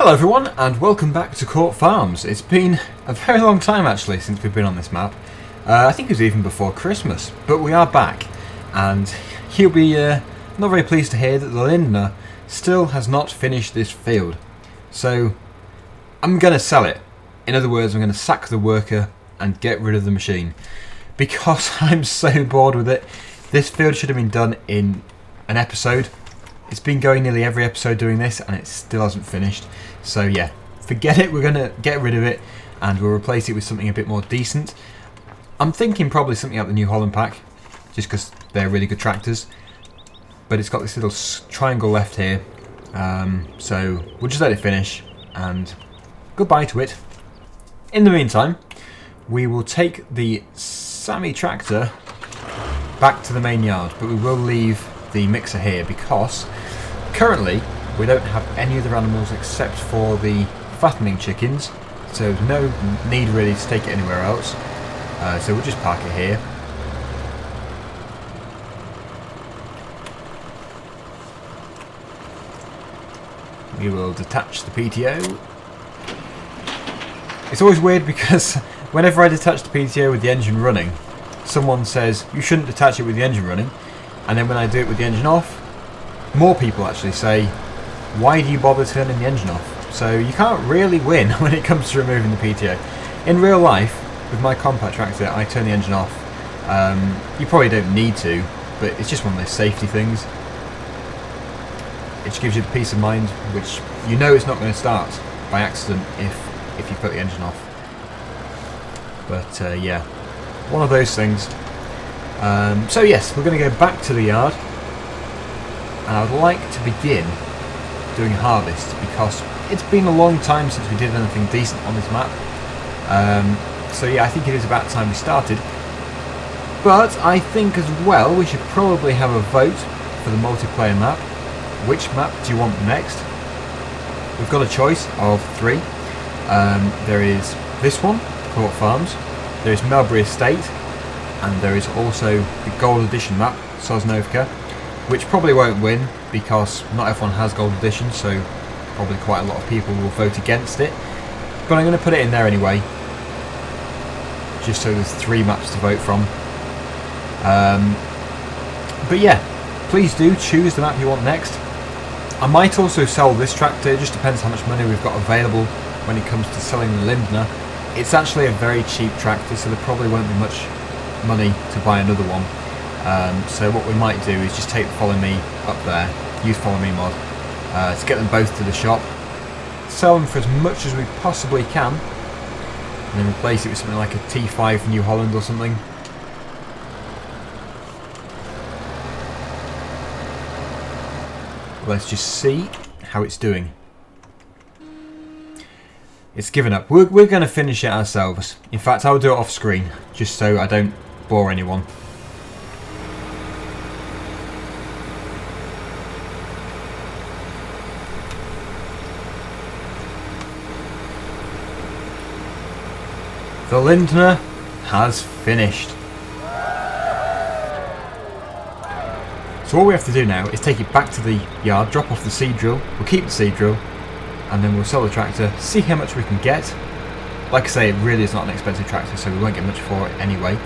Hello everyone and welcome back to Court Farms. It's been a very long time actually since we've been on this map. I think it was even before Christmas, but we are back and you'll be not very pleased to hear that the Lindner still has not finished this field. So I'm going to sell it. In other words, I'm going to sack the worker and get rid of the machine because I'm so bored with it. This field should have been done in an episode. It's been going nearly every episode doing this and it still hasn't finished. So yeah, forget it, we're going to get rid of it and we'll replace it with something a bit more decent. I'm thinking probably something like the new Holland Pack, just because they're really good tractors. But it's got this little triangle left here, so we'll just let it finish and goodbye to it. In the meantime, we will take the Sammy tractor back to the main yard, but we will leave the mixer here because currently we don't have any other animals except for the fattening chickens, so there's no need really to take it anywhere else. So we'll just park it here. We will detach the PTO. It's always weird because whenever I detach the PTO with the engine running, someone says you shouldn't detach it with the engine running, and then when I do it with the engine off, more people actually say, why do you bother turning the engine off? So you can't really win when it comes to removing the PTO. In real life, with my compact tractor, I turn the engine off. You probably don't need to, but it's just one of those safety things. It just gives you the peace of mind, which you know it's not going to start by accident if you put the engine off. But yeah, one of those things. So yes, we're going to go back to the yard, and I would like to begin doing harvest because it's been a long time since we did anything decent on this map. So yeah, I think it is about time we started. But I think as well we should probably have a vote for the multiplayer map. Which map do you want next? We've got a choice of 3. There is this one, Court Farms, there is Melbury Estate, and there is also the Gold Edition map, Sosnovka, which probably won't win because not everyone has Gold Edition, so probably quite a lot of people will vote against it. But I'm going to put it in there anyway, just so there's 3 maps to vote from. But yeah, please do choose the map you want next. I might also sell this tractor, it just depends how much money we've got available when it comes to selling the Lindner. It's actually a very cheap tractor, so there probably won't be much money to buy another one. So what we might do is just take Follow Me up there, use Follow Me mod, to get them both to the shop, sell them for as much as we possibly can, and then replace it with something like a T5 New Holland or something. Let's just see how it's doing. It's given up. We're going to finish it ourselves. In fact, I'll do it off screen, just so I don't bore anyone. The Lindner has finished. So all we have to do now is take it back to the yard, drop off the seed drill, we'll keep the seed drill, and then we'll sell the tractor, see how much we can get. Like I say, it really is not an expensive tractor, so we won't get much for it anyway.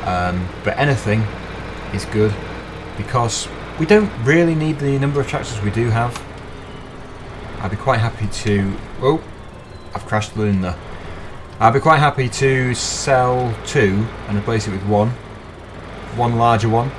But anything is good, because we don't really need the number of tractors we do have. I'd be quite happy to... Oh, I've crashed the Lindner. I'd be quite happy to sell 2 and replace it with one larger one.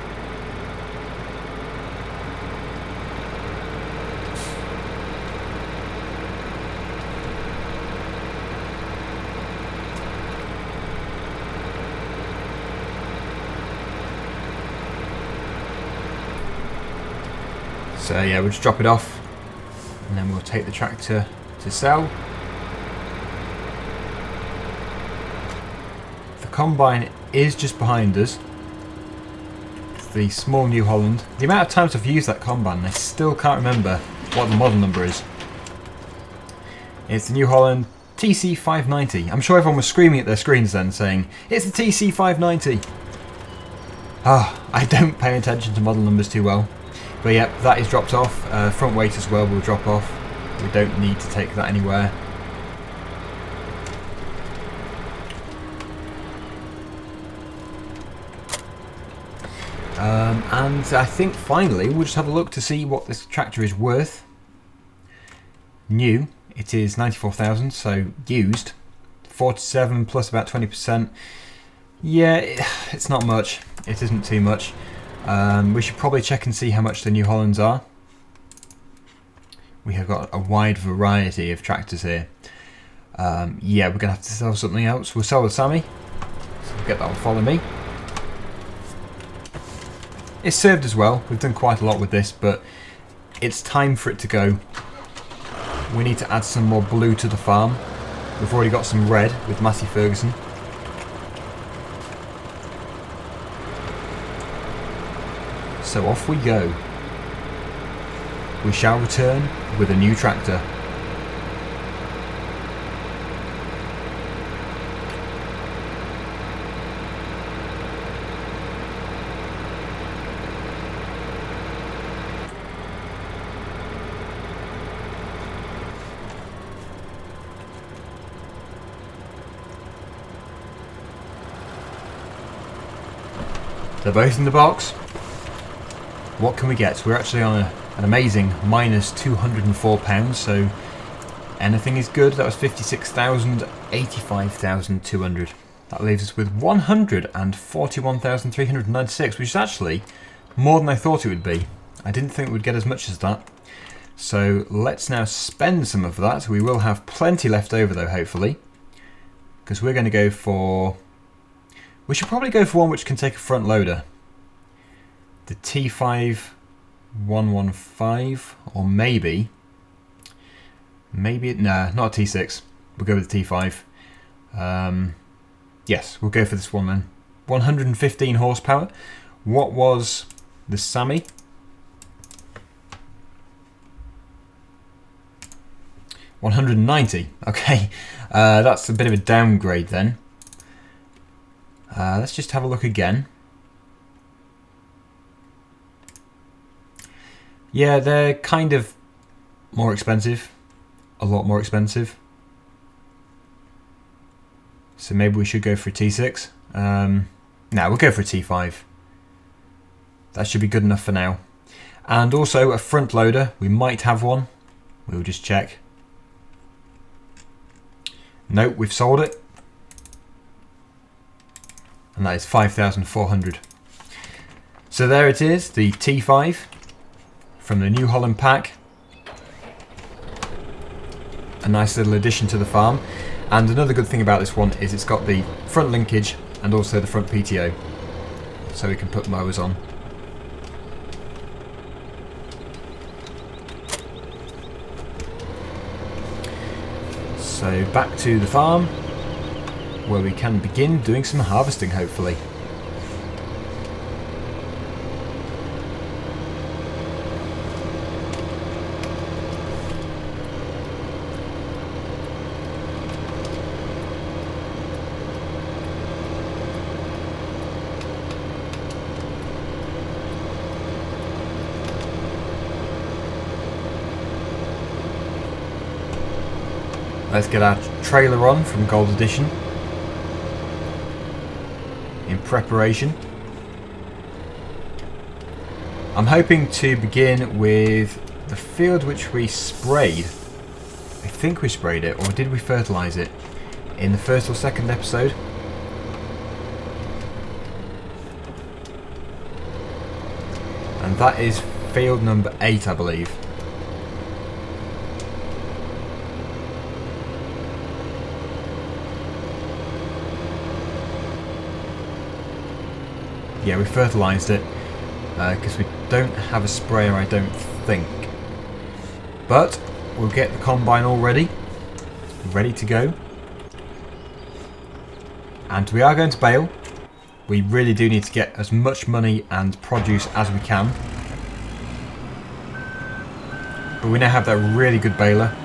So yeah, we'll just drop it off and then we'll take the tractor to sell. The combine is just behind us. It's the small New Holland. The amount of times I've used that combine, I still can't remember what the model number is. It's the New Holland TC590. I'm sure everyone was screaming at their screens then saying, it's the TC590. I don't pay attention to model numbers too well. But yeah, that is dropped off. Front weight as well will drop off. We don't need to take that anywhere. And I think finally we'll just have a look to see what this tractor is worth. New, it is 94,000, so used 47 plus about 20%. Yeah, it's not much. It isn't too much. We should probably check and see how much the New Hollands are. We have got a wide variety of tractors here. Yeah, we're going to have to sell something else. We'll sell the Sammy. So we'll get that one, follow me. It's served as well. We've done quite a lot with this, but it's time for it to go. We need to add some more blue to the farm. We've already got some red with Massey Ferguson. So off we go. We shall return with a new tractor. They're both in the box. What can we get? We're actually on an amazing minus £204, so anything is good. That was 56,000, 85,200. That leaves us with 141,396, which is actually more than I thought it would be. I didn't think we'd get as much as that. So let's now spend some of that. We will have plenty left over though, hopefully, because we're going to go for... We should probably go for one which can take a front loader. The T5 115, or maybe, nah, not a T6. We'll go with the T5. Yes, we'll go for this one then. 115 horsepower. What was the Sammy? $190. Okay, that's a bit of a downgrade then. Let's just have a look again. Yeah, they're kind of more expensive. A lot more expensive. So maybe we should go for a T6. No, we'll go for a T5. That should be good enough for now. And also a front loader. We might have one. We'll just check. Nope, we've sold it. And that is 5,400. So there it is, the T5 from the New Holland Pack. A nice little addition to the farm. And another good thing about this one is it's got the front linkage and also the front PTO. So we can put mowers on. So back to the farm, where we can begin doing some harvesting, hopefully. Let's get our trailer on from Gold Edition. In preparation. I'm hoping to begin with the field which we sprayed. I think we sprayed it, or did we fertilise it in the first or second episode? And that is field number 8, I believe. Yeah, we fertilised it because we don't have a sprayer, I don't think. But we'll get the combine all ready to go. And we are going to bale. We really do need to get as much money and produce as we can. But we now have that really good baler.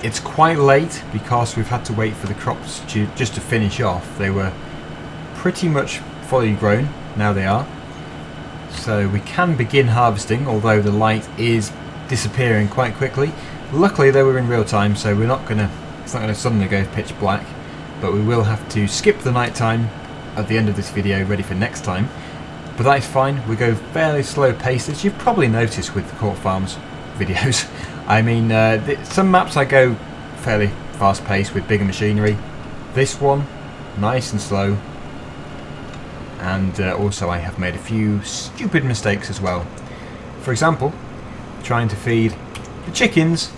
It's quite late because we've had to wait for the crops just to finish off. They were pretty much fully grown, now they are. So we can begin harvesting, although the light is disappearing quite quickly. Luckily they were in real time, so it's not going to suddenly go pitch black, but we will have to skip the night time at the end of this video, ready for next time. But that is fine. We go fairly slow pace, as you've probably noticed with the Court Farms videos. I mean, some maps I go fairly fast paced with bigger machinery. This one, nice and slow. And also I have made a few stupid mistakes as well. For example, trying to feed the chickens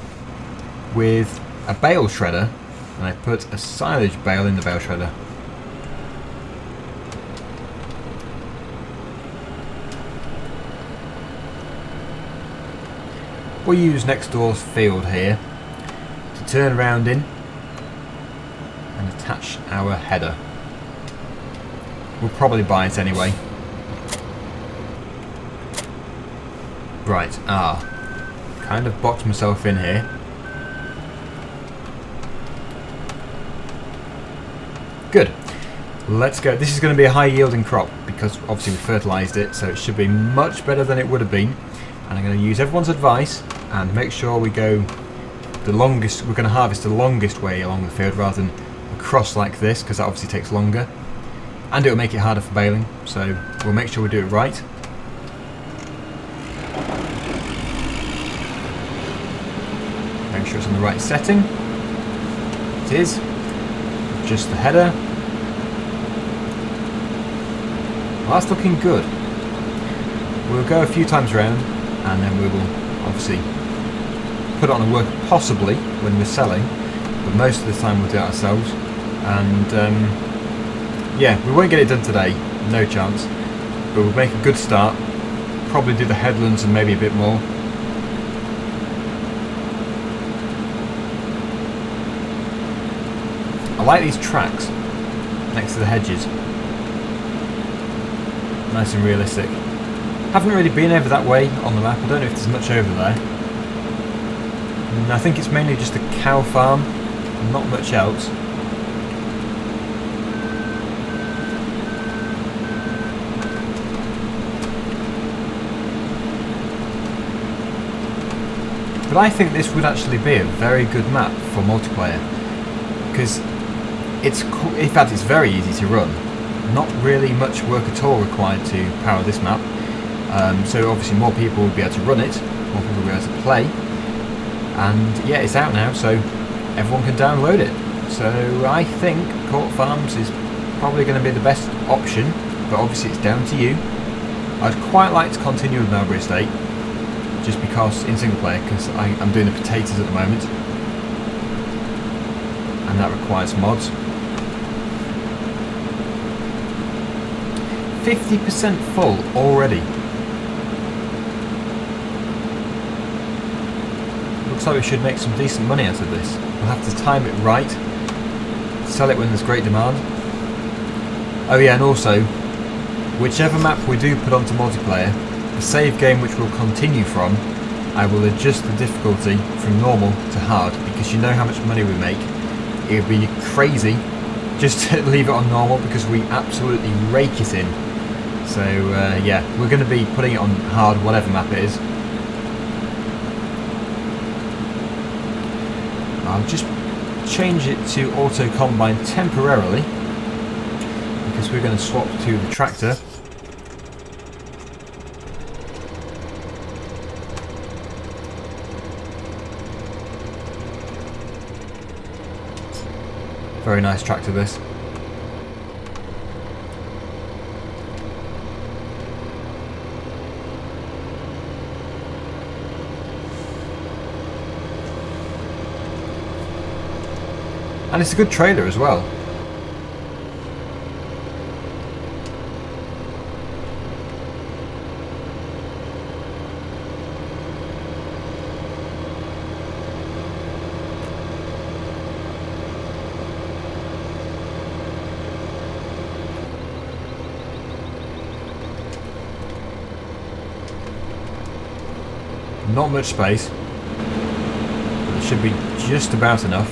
with a bale shredder, and I put a silage bale in the bale shredder. We'll use next door's field here to turn around in and attach our header. We'll probably buy it anyway. Right, kind of boxed myself in here. Good. Let's go. This is going to be a high yielding crop because obviously we fertilised it, so it should be much better than it would have been. And I'm going to use everyone's advice and make sure we go the longest. We're going to harvest the longest way along the field rather than across like this, because that obviously takes longer. And it will make it harder for baling, so we'll make sure we do it right. Make sure it's on the right setting. It is. Just the header. Well, that's looking good. We'll go a few times around and then we will obviously put it on a work possibly when we're selling, but most of the time we'll do it ourselves. And yeah, we won't get it done today, no chance, but we'll make a good start. Probably do the headlands and maybe a bit more. I like these tracks next to the hedges. Nice and realistic. Haven't really been over that way on the map. I don't know if there's much over there. I think it's mainly just a cow farm, not much else. But I think this would actually be a very good map for multiplayer, because in fact it's very easy to run. Not really much work at all required to power this map. So obviously more people will be able to run it, more people will be able to play. And yeah, it's out now, so everyone can download it. So I think Court Farms is probably going to be the best option, but obviously it's down to you. I'd quite like to continue with Melbury Estate, just because in single player, because I'm doing the potatoes at the moment, and that requires mods. 50% full already. Looks like we should make some decent money out of this. We'll have to time it right, sell it when there's great demand. Oh yeah, and also, whichever map we do put onto multiplayer, the save game which we'll continue from, I will adjust the difficulty from normal to hard, because you know how much money we make. It would be crazy just to leave it on normal, because we absolutely rake it in. So yeah, we're going to be putting it on hard, whatever map it is. I'll just change it to auto combine temporarily, because we're going to swap to the tractor. Very nice tractor this. And it's a good trailer as well. Not much space, but there should be just about enough.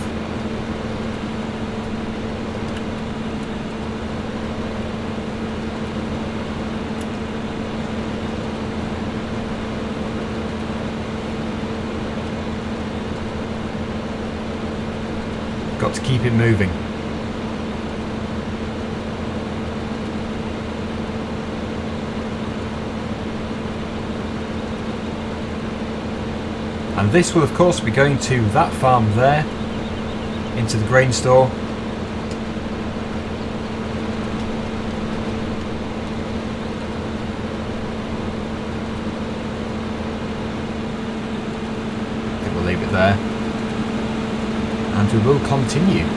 Got to keep it moving. And this will of course be going to that farm there, into the grain store. I think we'll leave it there. And we will continue.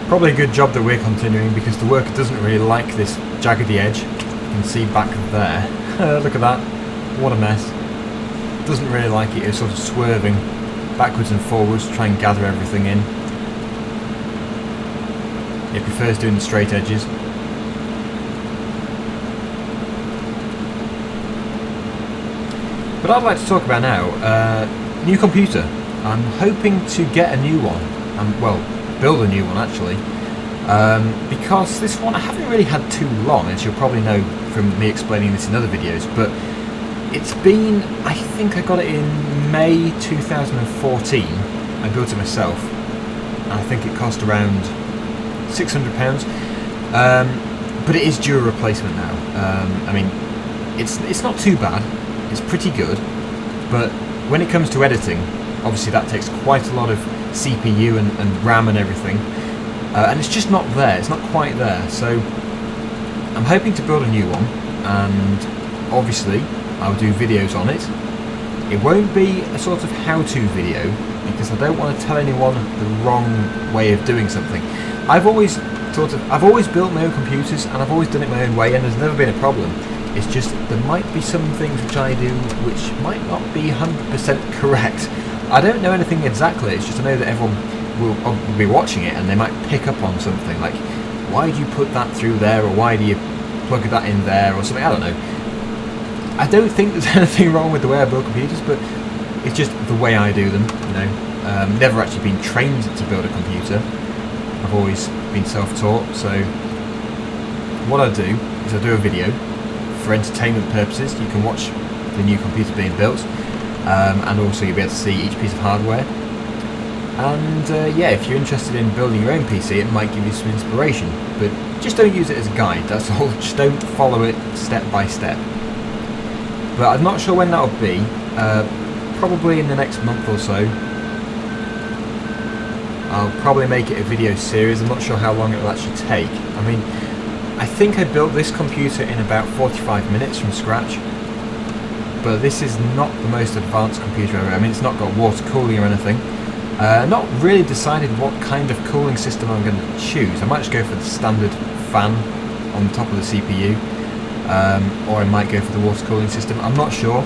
Probably a good job that we're continuing, because the worker doesn't really like this jaggedy edge. You can see back there. Look at that. What a mess. Doesn't really like it. It's sort of swerving backwards and forwards to try and gather everything in. It prefers doing the straight edges. But I'd like to talk about now, new computer. I'm hoping to get a new one. Well, build a new one actually. Because this one I haven't really had too long, as you'll probably know from me explaining this in other videos, but it's been, I think I got it in May 2014. I built it myself, and I think it cost around £600. But it is due a replacement now. I mean, it's not too bad, it's pretty good, but when it comes to editing, obviously that takes quite a lot of CPU and RAM and everything. And it's just not there, it's not quite there, so I'm hoping to build a new one, and obviously I'll do videos on it. It won't be a sort of how-to video, because I don't want to tell anyone the wrong way of doing something. I've always built my own computers, and I've always done it my own way, and there's never been a problem. It's just there might be some things which I do which might not be 100% correct. I don't know anything exactly, it's just I know that everyone will be watching it and they might pick up on something like, why do you put that through there, or why do you plug that in there, or something. I don't know. I don't think there's anything wrong with the way I build computers, but it's just the way I do them, you know. Never actually been trained to build a computer. I've always been self-taught, so what I do is I do a video for entertainment purposes. You can watch the new computer being built, and also you'll be able to see each piece of hardware. And yeah, if you're interested in building your own PC, it might give you some inspiration, but just don't use it as a guide, that's all. Just don't follow it step by step. But I'm not sure when that'll be, probably in the next month or so. I'll probably make it a video series. I'm not sure how long it will actually take. I mean, I think I built this computer in about 45 minutes from scratch, but this is not the most advanced computer ever. I mean, it's not got water cooling or anything. Not really decided what kind of cooling system I'm going to choose. I might just go for the standard fan on the top of the CPU, or I might go for the water cooling system. I'm not sure.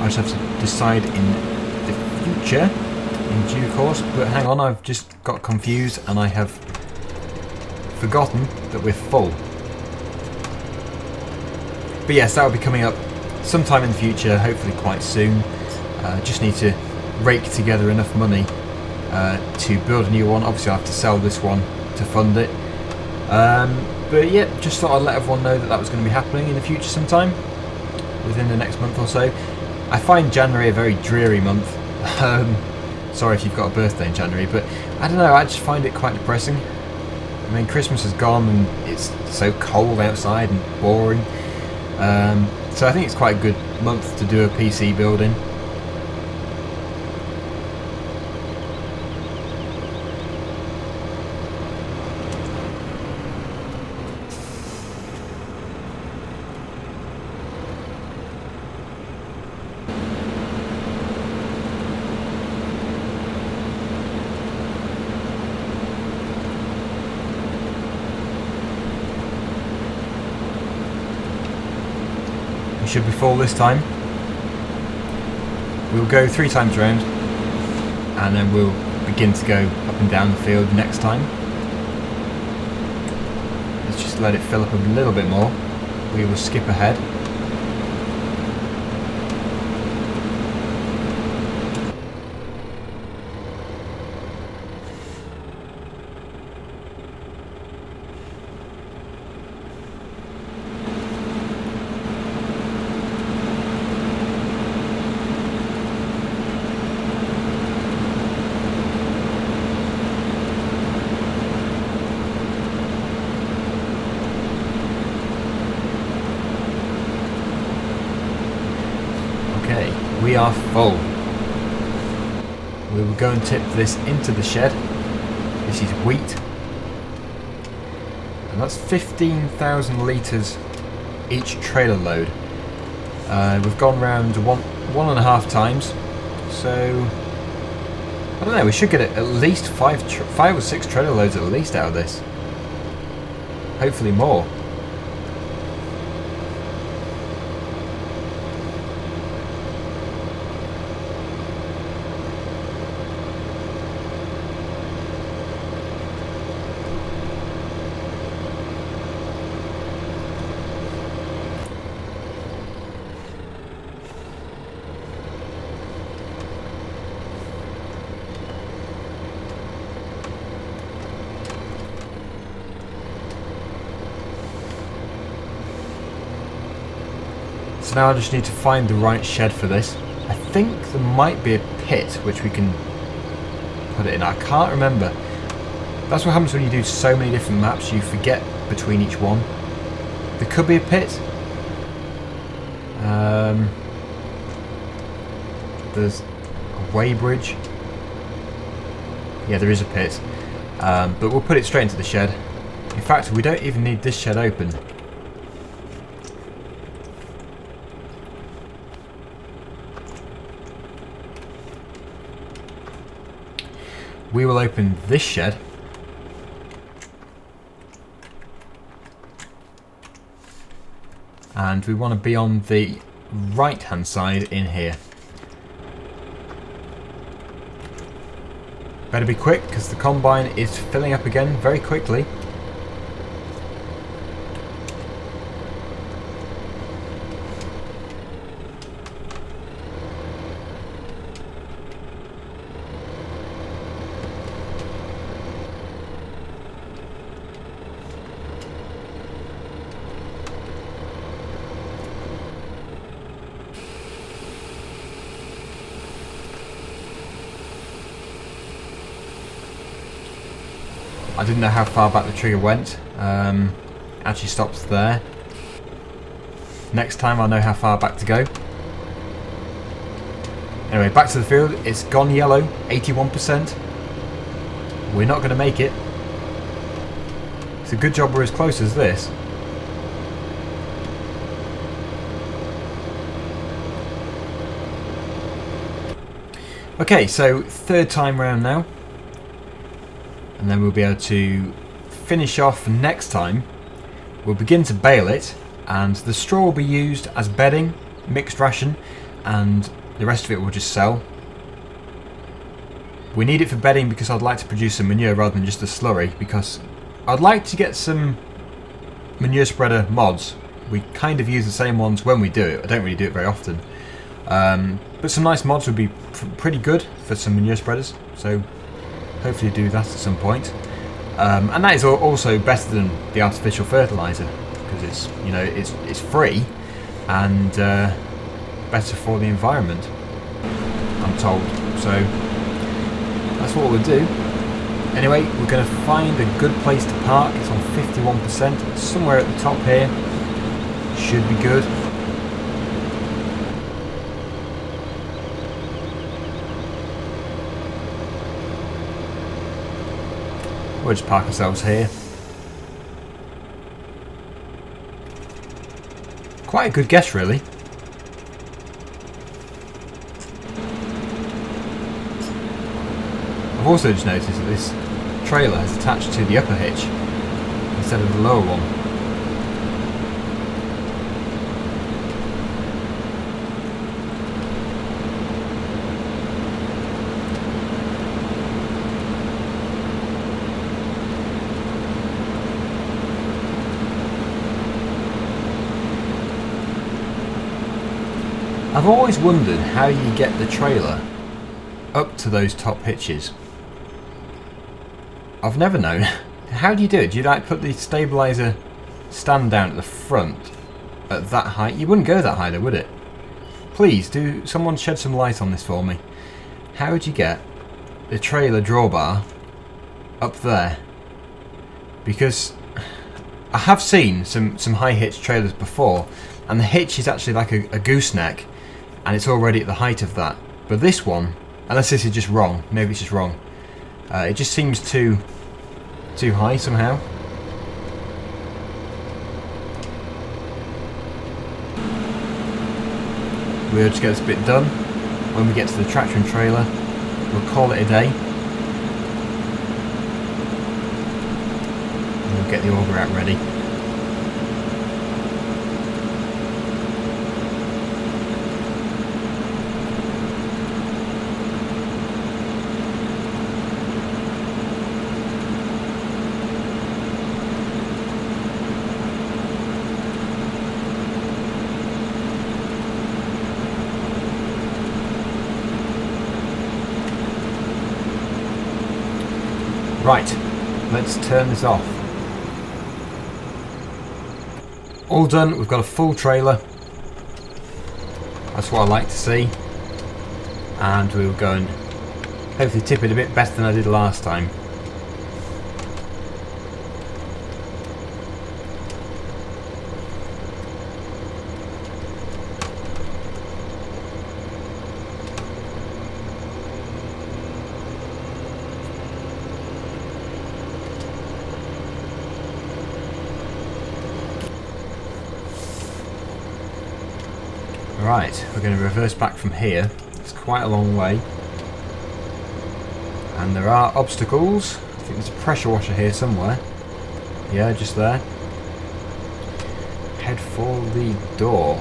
I just have to decide in the future, in due course. But hang on, I've just got confused and I have forgotten that we're full. But yes, that will be coming up sometime in the future, hopefully quite soon. Just need to rake together enough money to build a new one. Obviously I'll have to sell this one to fund it. But yeah, just thought I'd let everyone know that that was going to be happening in the future sometime, within the next month or so. I find January a very dreary month. Sorry if you've got a birthday in January, but I don't know, I just find it quite depressing. I mean, Christmas is gone and it's so cold outside and boring. So I think it's quite a good month to do a PC build in. Should be full this time. We'll go 3 times round, and then we'll begin to go up and down the field next time. Let's just let it fill up a little bit more. We will skip ahead. we are full. We will go and tip this into the shed. This is wheat. And that's 15,000 litres each trailer load. We've gone round one and a half times. So, I don't know, we should get at least five or six trailer loads at least out of this. Hopefully more. So now I just need to find the right shed for this. I think there might be a pit which we can put it in. I can't remember. That's what happens when you do so many different maps, you forget between each one. There could be a pit. There's a weighbridge. Yeah, there is a pit. But we'll put it straight into the shed. In fact, we don't even need this shed open. We will open this shed. And we want to be on the right hand side in here. Better be quick because the combine is filling up again very quickly. I didn't know how far back the trigger went. Actually stops there. Next time I'll know how far back to go. Anyway, back to the field. It's gone yellow, 81%. We're not going to make it. It's a good job we're as close as this. Okay, so third time round now. And then we'll be able to finish off next time. We'll begin to bale it, and the straw will be used as bedding, mixed ration, and the rest of it will just sell. We need it for bedding because I'd like to produce some manure rather than just a slurry, because I'd like to get some manure spreader mods. We kind of use the same ones when we do it. I don't really do it very often. But some nice mods would be pretty good for some manure spreaders, so hopefully do that at some point. And that is also better than the artificial fertilizer because it's, you know, it's free and better for the environment, I'm told. So that's what we'll do. Anyway, we're going to find a good place to park. It's on 51%, somewhere at the top here. Should be good. We'll just park ourselves here. Quite a good guess, really. I've also just noticed that this trailer is attached to the upper hitch instead of the lower one. I've always wondered how you get the trailer up to those top hitches. I've never known. How do you do it? Do you like put the stabiliser stand down at the front at that height? You wouldn't go that high though, would it? Please, do someone shed some light on this for me. How would you get the trailer drawbar up there? Because I have seen some high hitch trailers before, and the hitch is actually like a gooseneck. and it's already at the height of that. But this one, unless this is just wrong, maybe it's just wrong, it just seems too high somehow. We'll just get this bit done. When we get to the tractor and trailer, we'll call it a day. And we'll get the auger out ready. Right, let's turn this off. All done, we've got a full trailer. That's what I like to see. And we'll go and hopefully tip it a bit better than I did last time. Right, we're going to reverse back from here. It's quite a long way. And there are obstacles. I think there's a pressure washer here somewhere. Yeah, just there. Head for the door.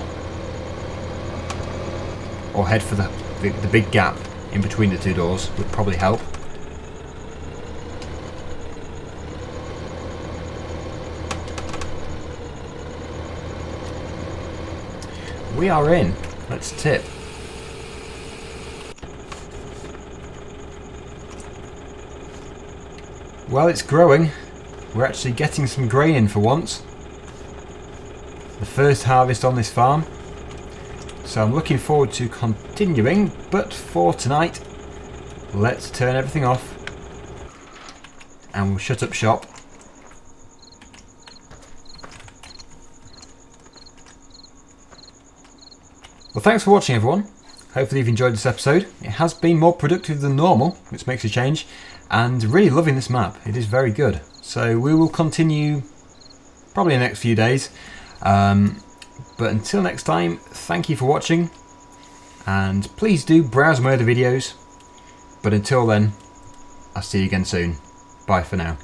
Or head for the big gap in between the two doors would probably help. We are in. Let's tip. Well, it's growing. We're actually getting some grain in for once. The first harvest on this farm. So I'm looking forward to continuing, but for tonight, let's turn everything off and we'll shut up shop. Well, thanks for watching, everyone. Hopefully you've enjoyed this episode. It has been more productive than normal, which makes a change, and really loving this map. It is very good. So we will continue probably in the next few days. But until next time, thank you for watching, and please do browse my other videos. But until then, I'll see you again soon. Bye for now.